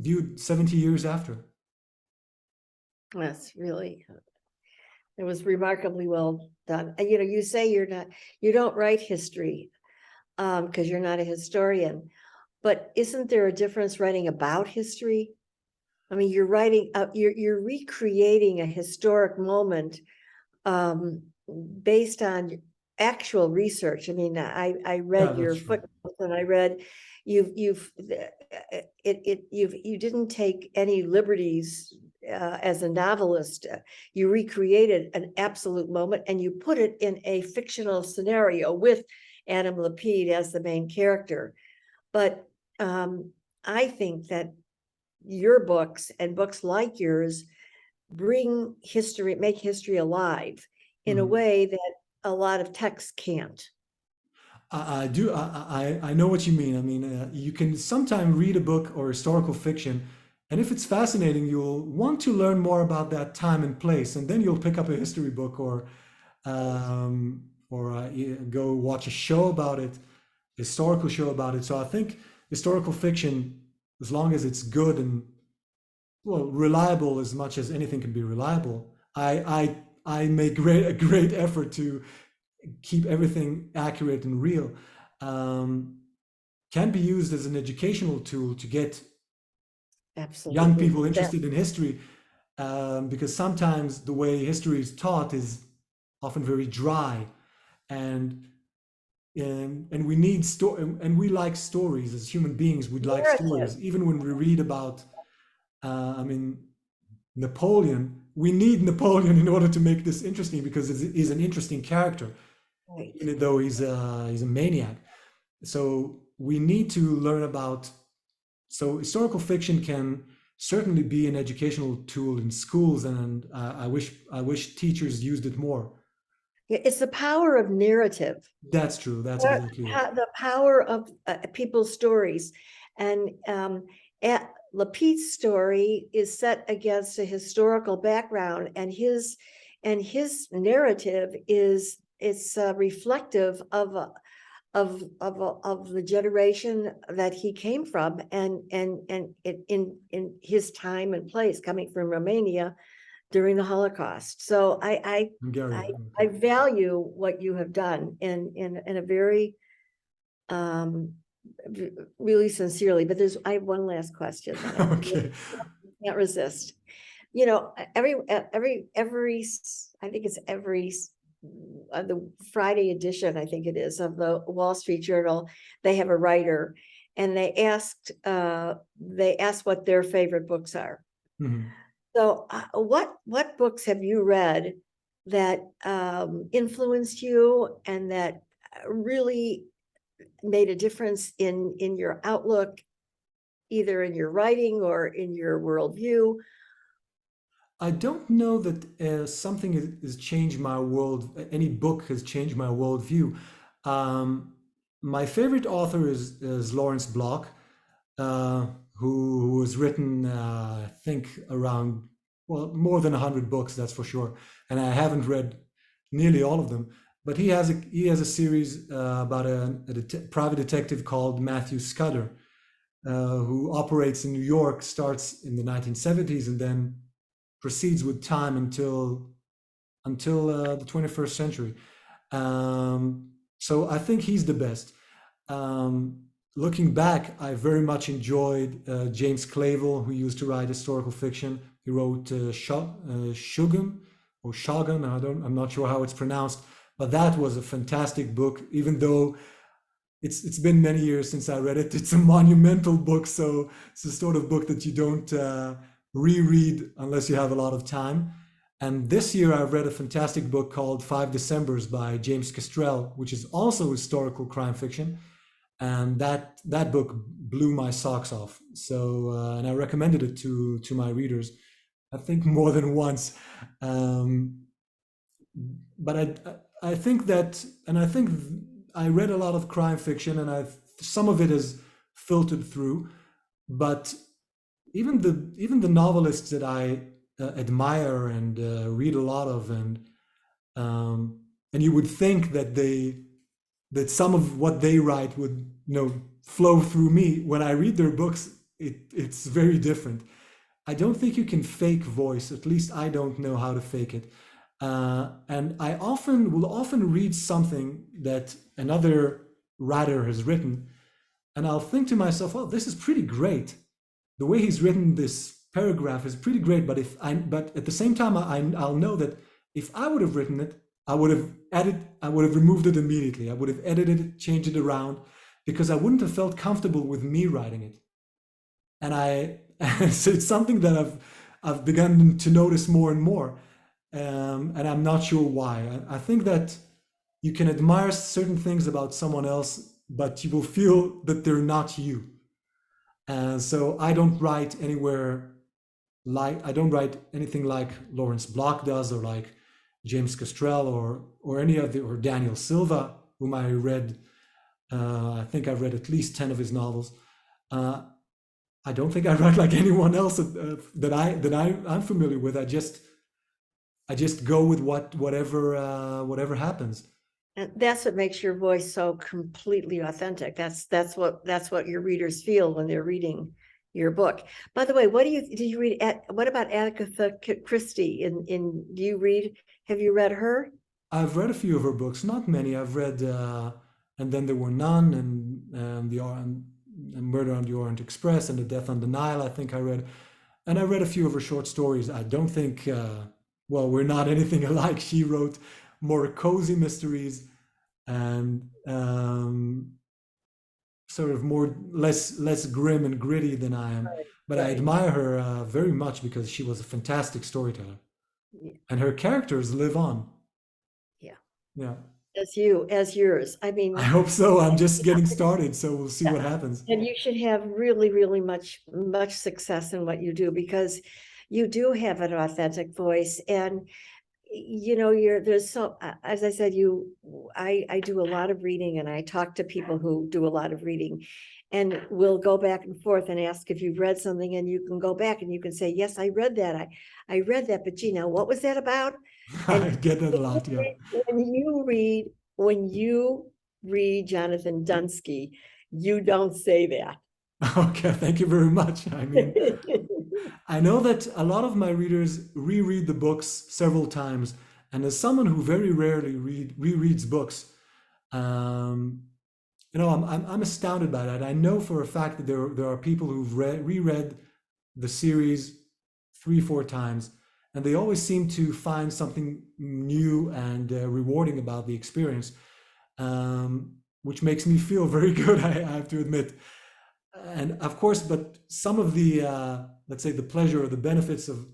viewed 70 years after. That's really, it was remarkably well done. And you say you don't write history because you're not a historian, but isn't there a difference writing about history? I mean, you're recreating a historic moment based on actual research. I mean, I read your footnotes, and I read you didn't take any liberties as a novelist. You recreated an absolute moment, and you put it in a fictional scenario with Adam Lapid as the main character. But I think that your books and books like yours make history alive in a way that a lot of texts can't. I do. I know what you mean. I mean, you can sometimes read a book or historical fiction, and if it's fascinating, you'll want to learn more about that time and place, and then you'll pick up a history book go watch a show about it, historical show about it. So I think historical fiction, as long as it's good and well reliable as much as anything can be reliable, I make a great effort to keep everything accurate and real. Um, can be used as an educational tool to get young Absolutely. people That, interested in history, because sometimes the way history is taught is often very dry, and and we need story, and we like stories as human beings. We'd like narrative. stories, even when we read about, I mean, Napoleon. We need Napoleon in order to make this interesting because he's an interesting character, Right. even though he's a maniac. So we need to learn about. So historical fiction can certainly be an educational tool in schools, and I wish teachers used it more. Yeah, it's the power of narrative. That's true. That's exactly it. The power of people's stories. And Lapid's story is set against a historical background, and his narrative is it's reflective of of the generation that he came from, and in his time and place, coming from Romania during the Holocaust. So Hungary. I Okay. value what you have done in a very um really sincerely. But I have one last question that I Okay. can't resist. I think it's every the Friday edition, I think it is, of the Wall Street Journal, they have a writer, and they asked what their favorite books are. Mhm. So what books have you read that influenced you and that really made a difference in your outlook, either in your writing or in your worldview? I don't know that something has changed my world. Any book has changed my worldview. Um, my favorite author is Lawrence Block, uh, who has written, I think, around well more than 100 books. That's for sure. And I haven't read nearly all of them. But he has a series about a private detective called Matthew Scudder, who operates in New York, starts in the 1970s, and then proceeds with time until the 21st century. So I think he's the best. Um, Looking back, I very much enjoyed James Clavell, who used to write historical fiction. He wrote Shogun or Shogun. I'm not sure how it's pronounced, but that was a fantastic book. Even though it's been many years since I read it, it's a monumental book. So it's the sort of book that you don't reread unless you have a lot of time. And this year I've read a fantastic book called Five Decembers by James Castrell, which is also historical crime fiction. And that book blew my socks off. So and I recommended it to my readers, I think more than once. Um, but I think that, and I think I read a lot of crime fiction, and some of it has filtered through. But even the novelists that I admire and read a lot of, and you would think that some of what they write would flow through me. When I read their books, it's very different. I don't think you can fake voice. At least I don't know how to fake it. And I will often read something that another writer has written, and I'll think to myself, "Oh, this is pretty great. The way he's written this paragraph is pretty great." But at the same time, I'll know that if I would have written it, I would have removed it immediately. I would have edited it, changed it around, because I wouldn't have felt comfortable with me writing it. And so it's something that I've begun to notice more and more, and I'm not sure why. I think that you can admire certain things about someone else, but you will feel that they're not you. And so I don't write anything like Lawrence Block does, or like James Castrell, or any of the or Daniel Silva, whom I read I think I've read at least 10 of his novels. Uh, I don't think I write like anyone else I'm familiar with. I just go with whatever happens. And that's what makes your voice so completely authentic. That's what your readers feel when they're reading your book. By the way, did you read what about Agatha Christie? Do you read, have you read her? I've read a few of her books, not many. I've read And Then There Were None, and Murder on the Orient Express, and The Death on the Nile. I think I read, and I read a few of her short stories. I don't think, well, we're not anything alike. She wrote more cozy mysteries and sort of less grim and gritty than I am. Right, But I right. admire her very much because she was a fantastic storyteller, Yeah, and her characters live on. yeah. Yeah. As yours. I I mean, hope so. I'm just getting started, so we'll see what happens. and you should have really much success in what you do, because you do have an authentic voice. And there's so, as I said, I do a lot of reading, and I talk to people who do a lot of reading, and we'll go back and forth and ask if you've read something, and you can go back and you can say, yes, I read that. I read that, but gee, now what was that about? I And get that a lot, yeah. when you read Jonathan Dunsky, you don't say that. Okay, thank you very much. I mean, I know that a lot of my readers reread the books several times, and as someone who very rarely rereads books, um, I'm astounded by that. I know for a fact that there are people who've reread the series three, four times, and they always seem to find something new and rewarding about the experience, which makes me feel very good, I have to admit. And of course, but some of the, let's say, the pleasure or the benefits of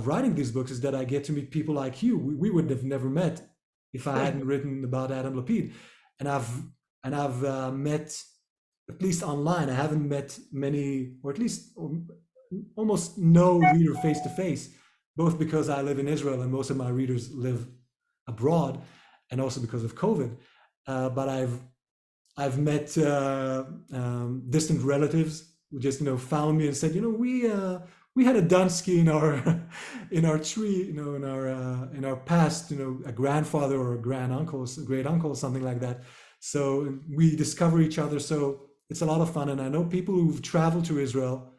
writing these books is that I get to meet people like you. We would have never met if I hadn't written about Adam Lapid. And I've met, at least online, I haven't met many, or at least almost no reader face to face, both because I live in Israel and most of my readers live abroad, and also because of COVID. But I've met distant relatives who just found me and said, we had a Dunsky in our in our tree, in our past, a grandfather or a a great uncle, something like that. So we discover each other. So it's a lot of fun, and I know people who've traveled to Israel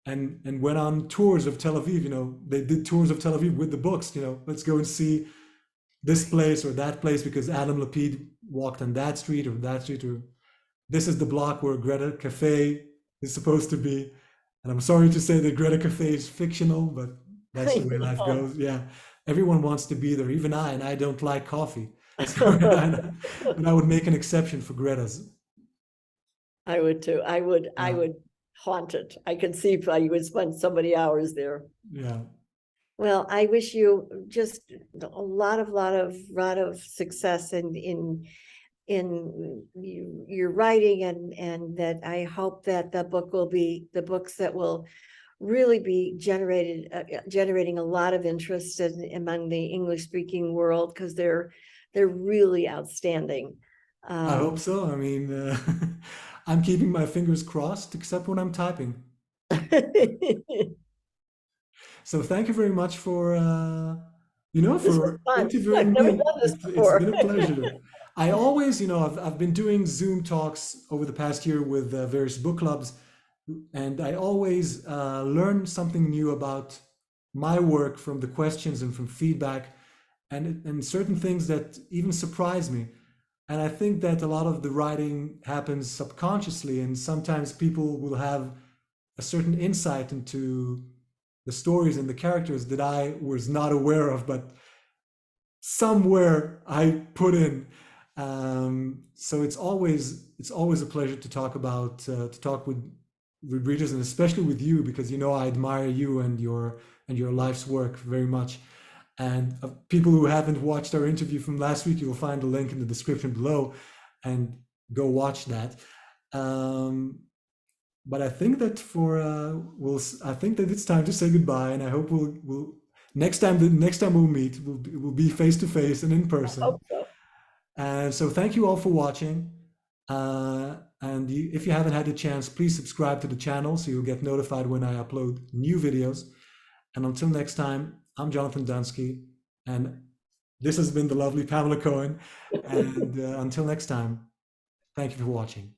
and went on tours of Tel Aviv. They did tours of Tel Aviv with the books. Let's go and see this place or that place because Adam Lapid walked on that street, or this is the block where Greta Cafe is supposed to be. And I'm sorry to say that Greta Cafe is fictional, but that's the way life goes. Yeah, everyone wants to be there, even I, and I don't like coffee. So, but I would make an exception for Greta's. I would too. I Yeah, would haunt it. I could see if I would spend so many hours there. yeah. Well, I wish you just a lot of success in your writing, and that I hope that the books that will really be generating a lot of interest among the English speaking world, because they're really outstanding. I hope so. I mean, I'm keeping my fingers crossed, except when I'm typing. So thank you very much for This was for fun. I've interviewing never me. done this It's before. been a pleasure. I always, I've been doing Zoom talks over the past year with various book clubs, and I always learn something new about my work from the questions and from feedback, and certain things that even surprise me. And I think that a lot of the writing happens subconsciously, and sometimes people will have a certain insight into the stories and the characters that I was not aware of, but somewhere I put in. So it's always a pleasure to talk about to talk with readers, and especially with you, because I admire you and your life's work very much. And people who haven't watched our interview from last week, you'll find a link in the description below, and go watch that. Um, but I think that I think that it's time to say goodbye, and I hope we'll next time we'll meet, we'll be face to face and in I person. hope so. And so thank you all for watching, If you haven't had a chance, please subscribe to the channel so you'll get notified when I upload new videos. And until next time, I'm Jonathan Dunsky, and this has been the lovely Pamela Cohen. And until next time, thank you for watching.